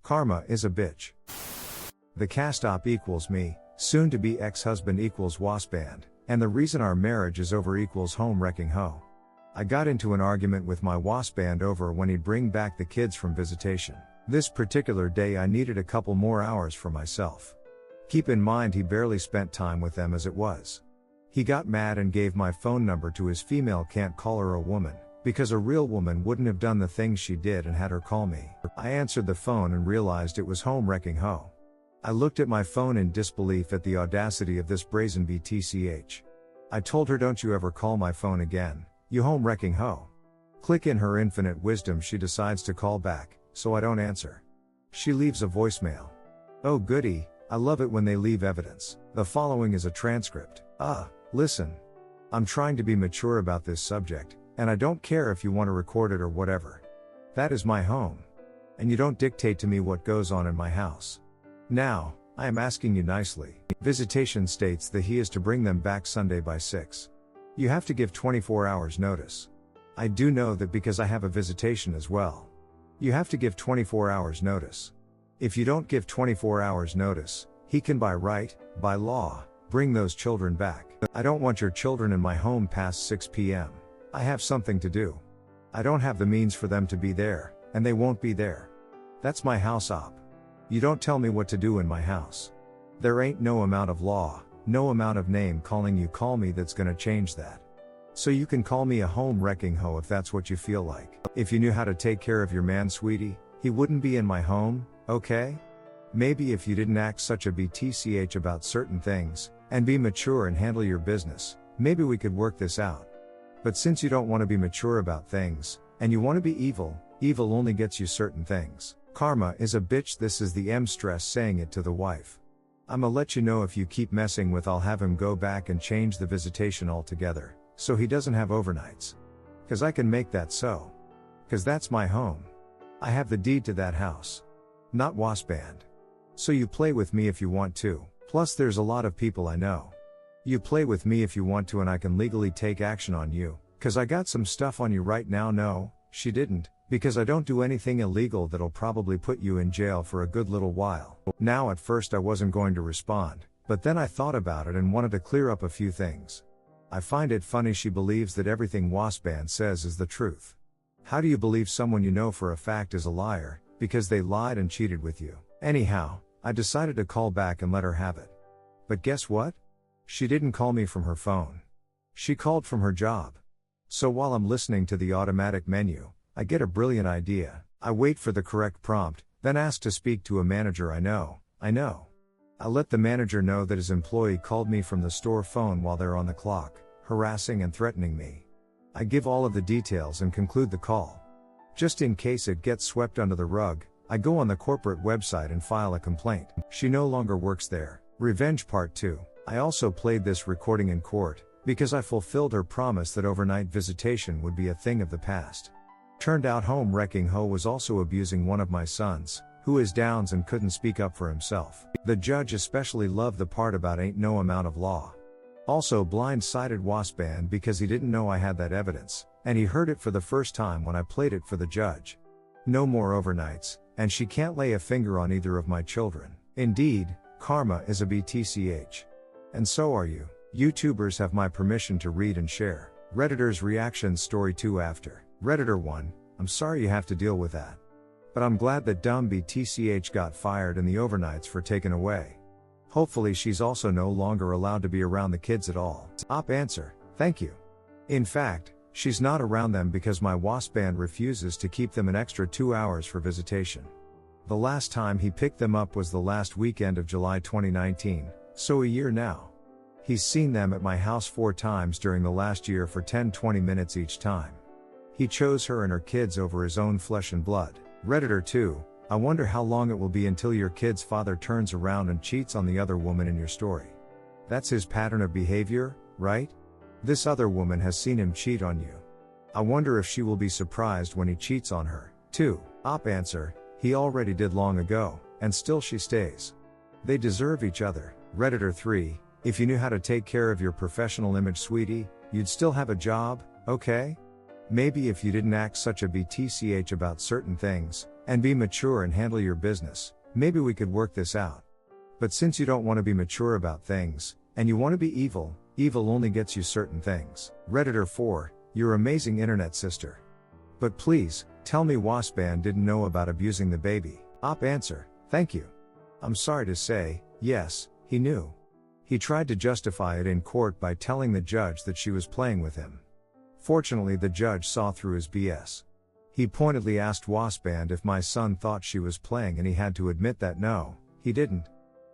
Karma is a bitch. The cast op equals me, soon to be ex-husband equals wasband, and the reason our marriage is over equals home wrecking hoe. I got into an argument with my wasband over when he'd bring back the kids from visitation. This particular day I needed a couple more hours for myself. Keep in mind he barely spent time with them as it was. He got mad and gave my phone number to his female can't call her a woman, because a real woman wouldn't have done the things she did and had her call me. I answered the phone and realized it was home wrecking hoe. I looked at my phone in disbelief at the audacity of this brazen BTCH. I told her, don't you ever call my phone again, you home wrecking hoe. Click, in her infinite wisdom she decides to call back, so I don't answer. She leaves a voicemail. Oh goody, I love it when they leave evidence. The following is a transcript. Listen. I'm trying to be mature about this subject, and I don't care if you want to record it or whatever. That is my home. And you don't dictate to me what goes on in my house. Now, I am asking you nicely. Visitation states that he is to bring them back Sunday by 6. You have to give 24 hours notice. I do know that because I have a visitation as well. You have to give 24 hours notice. If you don't give 24 hours notice, he can by right, by law, bring those children back. I don't want your children in my home past 6 p.m. I have something to do. I don't have the means for them to be there, and they won't be there. That's my house op. You don't tell me what to do in my house. There ain't no amount of law, no amount of name calling you call me that's gonna change that. So you can call me a home wrecking hoe if that's what you feel like. If you knew how to take care of your man, sweetie, he wouldn't be in my home, okay? Maybe if you didn't act such a BTCH about certain things, and be mature and handle your business, maybe we could work this out. But since you don't want to be mature about things, and you want to be evil, evil only gets you certain things. Karma is a bitch. This is the stress saying it to the wife. I'ma let you know if you keep messing with, I'll have him go back and change the visitation altogether, so he doesn't have overnights. Cause I can make that so. Cause that's my home. I have the deed to that house. Not wasband. So you play with me if you want to, plus there's a lot of people I know. You play with me if you want to and I can legally take action on you, cause I got some stuff on you right now. No, she didn't, because I don't do anything illegal that'll probably put you in jail for a good little while. Now at first I wasn't going to respond, but then I thought about it and wanted to clear up a few things. I find it funny she believes that everything wasband says is the truth. How do you believe someone you know for a fact is a liar, because they lied and cheated with you? Anyhow, I decided to call back and let her have it. But guess what? She didn't call me from her phone. She called from her job. So while I'm listening to the automatic menu, I get a brilliant idea. I wait for the correct prompt, then ask to speak to a manager I know. I let the manager know that his employee called me from the store phone while they're on the clock, harassing and threatening me. I give all of the details and conclude the call. Just in case it gets swept under the rug, I go on the corporate website and file a complaint. She no longer works there. Revenge Part 2. I also played this recording in court, because I fulfilled her promise that overnight visitation would be a thing of the past. Turned out home wrecking hoe was also abusing one of my sons, who is Downs and couldn't speak up for himself. The judge especially loved the part about ain't no amount of law. Also blindsided wasband because he didn't know I had that evidence, and he heard it for the first time when I played it for the judge. No more overnights, and she can't lay a finger on either of my children. Indeed, karma is a BTCH. And so are you. YouTubers have my permission to read and share. Redditor's reactions story 2 after. Redditor 1, I'm sorry you have to deal with that. But I'm glad that dumb BTCH got fired and the overnights were taken away. Hopefully she's also no longer allowed to be around the kids at all. Op answer, thank you. In fact, she's not around them because my wasband refuses to keep them an extra 2 hours for visitation. The last time he picked them up was the last weekend of July 2019, so a year now. He's seen them at my house 4 times during the last year for 10-20 minutes each time. He chose her and her kids over his own flesh and blood. Redditor 2, I wonder how long it will be until your kid's father turns around and cheats on the other woman in your story. That's his pattern of behavior, right? This other woman has seen him cheat on you. I wonder if she will be surprised when he cheats on her. 2. Op answer, he already did long ago, and still she stays. They deserve each other. Redditor 3, if you knew how to take care of your professional image, sweetie, you'd still have a job, okay? maybe if you didn't act such a BTCH about certain things, and be mature and handle your business, maybe we could work this out. But since you don't want to be mature about things, and you want to be evil, evil only gets you certain things. Redditor 4, your amazing internet sister. But please, tell me Waspand didn't know about abusing the baby. Op answer, thank you. I'm sorry to say, yes, he knew. He tried to justify it in court by telling the judge that she was playing with him. Fortunately, the judge saw through his BS. He pointedly asked Waspand if my son thought she was playing, and he had to admit that no, he didn't.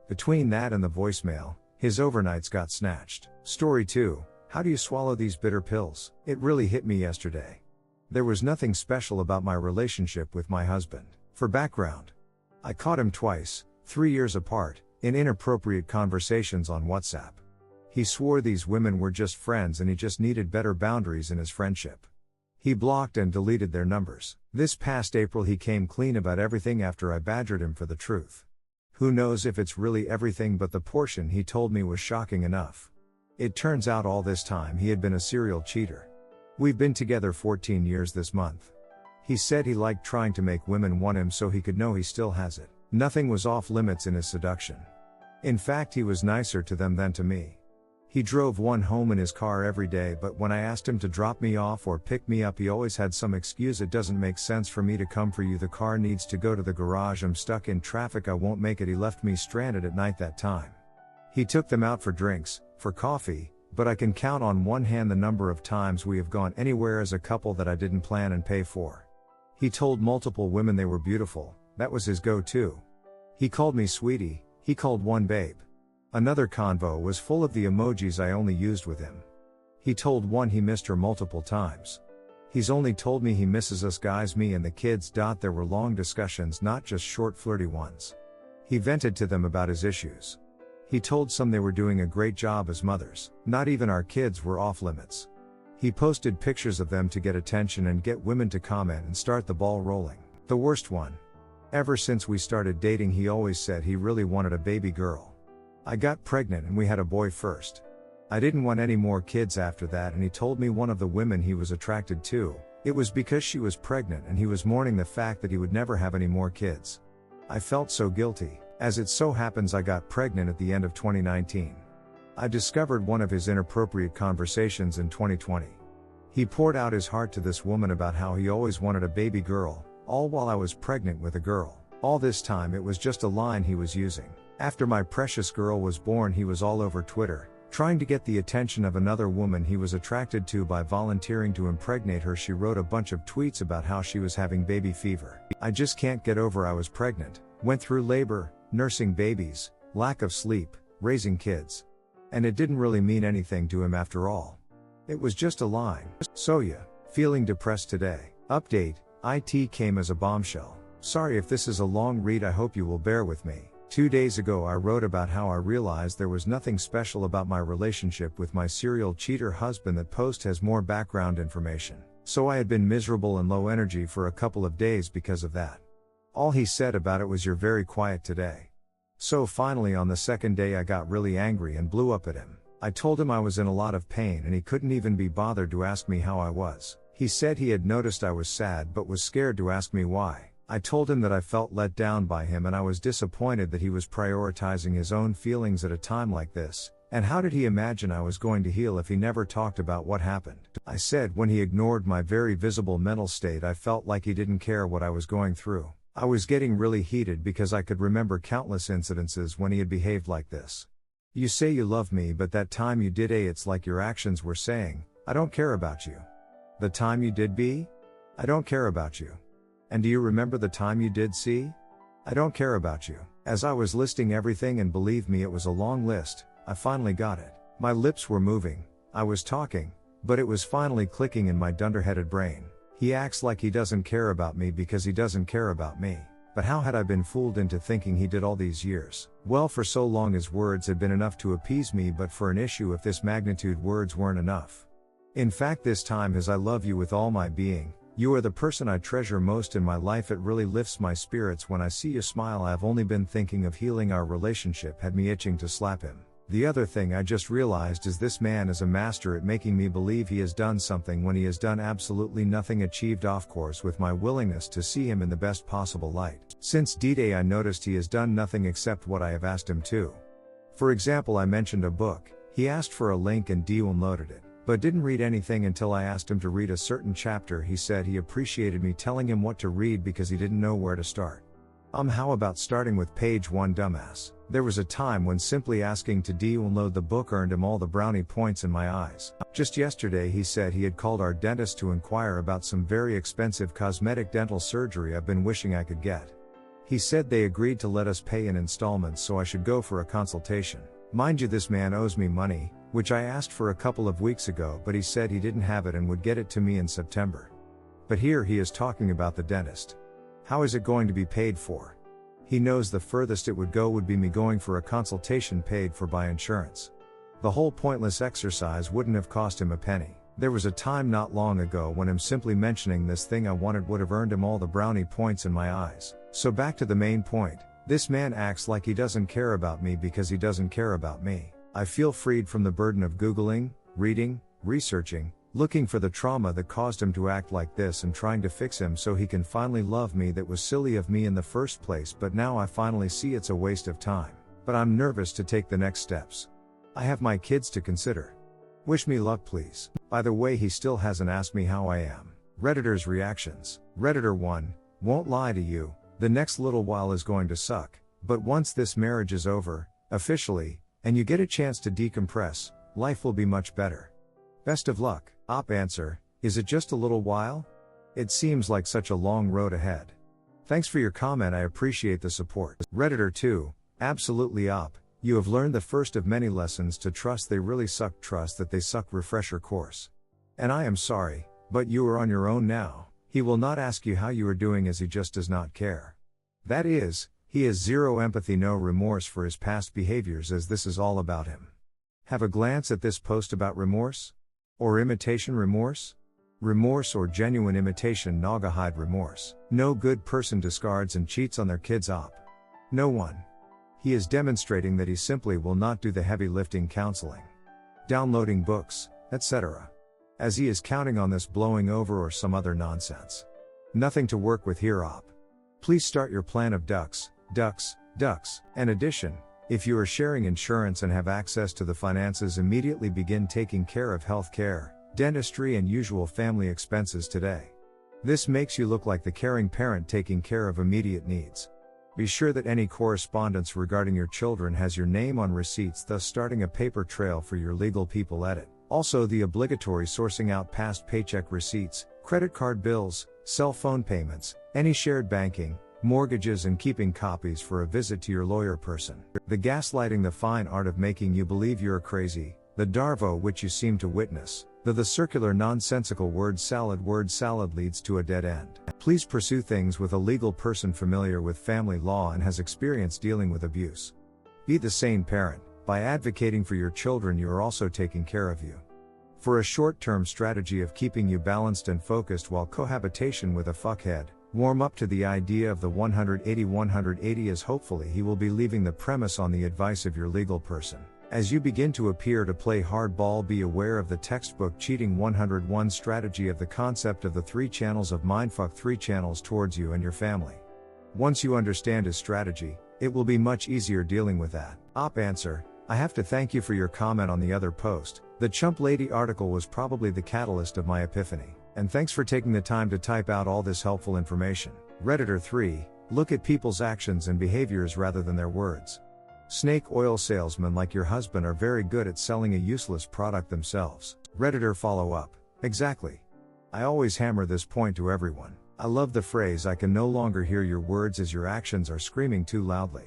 Between that and the voicemail, his overnights got snatched. Story 2, how do you swallow these bitter pills? It really hit me yesterday. There was nothing special about my relationship with my husband. For background, I caught him twice, 3 years apart, in inappropriate conversations on WhatsApp. He swore these women were just friends and he just needed better boundaries in his friendship. He blocked and deleted their numbers. This past April he came clean about everything after I badgered him for the truth. Who knows if it's really everything, but the portion he told me was shocking enough. It turns out all this time he had been a serial cheater. We've been together 14 years this month. He said he liked trying to make women want him so he could know he still has it. Nothing was off limits in his seduction. In fact, he was nicer to them than to me. He drove one home in his car every day, but when I asked him to drop me off or pick me up, he always had some excuse. It doesn't make sense for me to come for you. The car needs to go to the garage. I'm stuck in traffic. I won't make it. He left me stranded at night that time. He took them out for drinks, for coffee, but I can count on one hand the number of times we have gone anywhere as a couple that I didn't plan and pay for. He told multiple women they were beautiful. That was his go-to. He called me sweetie. He called one babe. Another convo was full of the emojis I only used with him. He told one he missed her multiple times. He's only told me he misses us guys, me and the kids. There were long discussions, not just short flirty ones. He vented to them about his issues. He told some they were doing a great job as mothers. Not even our kids were off limits. He posted pictures of them to get attention and get women to comment and start the ball rolling. The worst one. Ever since we started dating, he always said he really wanted a baby girl. I got pregnant and we had a boy first. I didn't want any more kids after that, and he told me one of the women he was attracted to, it was because she was pregnant and he was mourning the fact that he would never have any more kids. I felt so guilty. As it so happens, I got pregnant at the end of 2019. I discovered one of his inappropriate conversations in 2020. He poured out his heart to this woman about how he always wanted a baby girl, all while I was pregnant with a girl. All this time it was just a line he was using. After my precious girl was born, he was all over Twitter, trying to get the attention of another woman he was attracted to by volunteering to impregnate her. She wrote a bunch of tweets about how she was having baby fever. I just can't get over I was pregnant, went through labor, nursing babies, lack of sleep, raising kids. And it didn't really mean anything to him after all. It was just a line. So yeah, feeling depressed today. Update, IT came as a bombshell. Sorry if this is a long read, I hope you will bear with me. 2 days ago I wrote about how I realized there was nothing special about my relationship with my serial cheater husband. That post has more background information. So I had been miserable and low energy for a couple of days because of that. All he said about it was, "You're very quiet today." So finally on the second day I got really angry and blew up at him. I told him I was in a lot of pain and he couldn't even be bothered to ask me how I was. He said he had noticed I was sad but was scared to ask me why. I told him that I felt let down by him and I was disappointed that he was prioritizing his own feelings at a time like this, and how did he imagine I was going to heal if he never talked about what happened. I said when he ignored my very visible mental state, I felt like he didn't care what I was going through. I was getting really heated because I could remember countless incidences when he had behaved like this. You say you love me, but that time you did A, it's like your actions were saying, I don't care about you. The time you did B? I don't care about you. And do you remember the time you did C? I don't care about you. As I was listing everything, and believe me it was a long list, I finally got it. My lips were moving, I was talking, but it was finally clicking in my dunderheaded brain. He acts like he doesn't care about me because he doesn't care about me. But how had I been fooled into thinking he did all these years? Well, for so long his words had been enough to appease me, but for an issue of this magnitude words weren't enough. In fact, this time his "I love you with all my being, you are the person I treasure most in my life, it really lifts my spirits when I see you smile. I've only been thinking of healing our relationship," had me itching to slap him. The other thing I just realized is this man is a master at making me believe he has done something when he has done absolutely nothing, achieved off course with my willingness to see him in the best possible light. Since D-Day I noticed he has done nothing except what I have asked him to. For example, I mentioned a book, he asked for a link and downloaded it, but didn't read anything until I asked him to read a certain chapter. He said he appreciated me telling him what to read because he didn't know where to start. How about starting with page 1, dumbass? There was a time when simply asking to download the book earned him all the brownie points in my eyes. Just yesterday he said he had called our dentist to inquire about some very expensive cosmetic dental surgery I've been wishing I could get. He said they agreed to let us pay in installments so I should go for a consultation. Mind you, this man owes me money, which I asked for a couple of weeks ago, but he said he didn't have it and would get it to me in September. But here he is talking about the dentist. How is it going to be paid for? He knows the furthest it would go would be me going for a consultation paid for by insurance. The whole pointless exercise wouldn't have cost him a penny. There was a time not long ago when him simply mentioning this thing I wanted would have earned him all the brownie points in my eyes. So back to the main point, this man acts like he doesn't care about me because he doesn't care about me. I feel freed from the burden of Googling, reading, researching, looking for the trauma that caused him to act like this and trying to fix him so he can finally love me. That was silly of me in the first place, but now I finally see it's a waste of time. But I'm nervous to take the next steps. I have my kids to consider. Wish me luck, please. By the way, he still hasn't asked me how I am. Redditor's reactions. Redditor 1, won't lie to you, the next little while is going to suck, but once this marriage is over, officially, and you get a chance to decompress, life will be much better. Best of luck. Op answer, is it just a little while? It seems like such a long road ahead. Thanks for your comment, I appreciate the support. Redditor 2, absolutely op, you have learned the first of many lessons to trust they really suck, trust that they suck, refresher course. And I am sorry, but you are on your own now. He will not ask you how you are doing as he just does not care. That is, he has zero empathy, no remorse for his past behaviors, as this is all about him. Have a glance at this post about remorse? Or imitation remorse? Remorse or genuine imitation, naga hide remorse. No good person discards and cheats on their kids op. No one. He is demonstrating that he simply will not do the heavy lifting, counseling, downloading books, etc. as he is counting on this blowing over or some other nonsense. Nothing to work with here op. Please start your plan of ducks. In addition, if you are sharing insurance and have access to the finances, immediately begin taking care of health care, dentistry and usual family expenses today. This makes you look like the caring parent taking care of immediate needs. Be sure that any correspondence regarding your children has your name on receipts, thus starting a paper trail for your legal people edit. Also the obligatory sourcing out past paycheck receipts, credit card bills, cell phone payments, any shared banking, mortgages, and keeping copies for a visit to your lawyer person. The gaslighting, the fine art of making you believe you're crazy, the darvo which you seem to witness, the circular nonsensical word salad leads to a dead end. Please pursue things with a legal person familiar with family law and has experience dealing with abuse. Be the sane parent. By advocating for your children, you are also taking care of you. For a short-term strategy of keeping you balanced and focused while cohabitation with a fuckhead, warm up to the idea of the 180 as hopefully he will be leaving the premise on the advice of your legal person. As you begin to appear to play hardball, be aware of the textbook cheating 101 strategy of the concept of the 3 channels of mindfuck, 3 channels towards you and your family. Once you understand his strategy, it will be much easier dealing with that. Op answer, I have to thank you for your comment on the other post. The Chump Lady article was probably the catalyst of my epiphany. And thanks for taking the time to type out all this helpful information. Redditor 3, look at people's actions and behaviors rather than their words. Snake oil salesmen like your husband are very good at selling a useless product themselves. Redditor follow up, exactly. I always hammer this point to everyone. I love the phrase, I can no longer hear your words as your actions are screaming too loudly.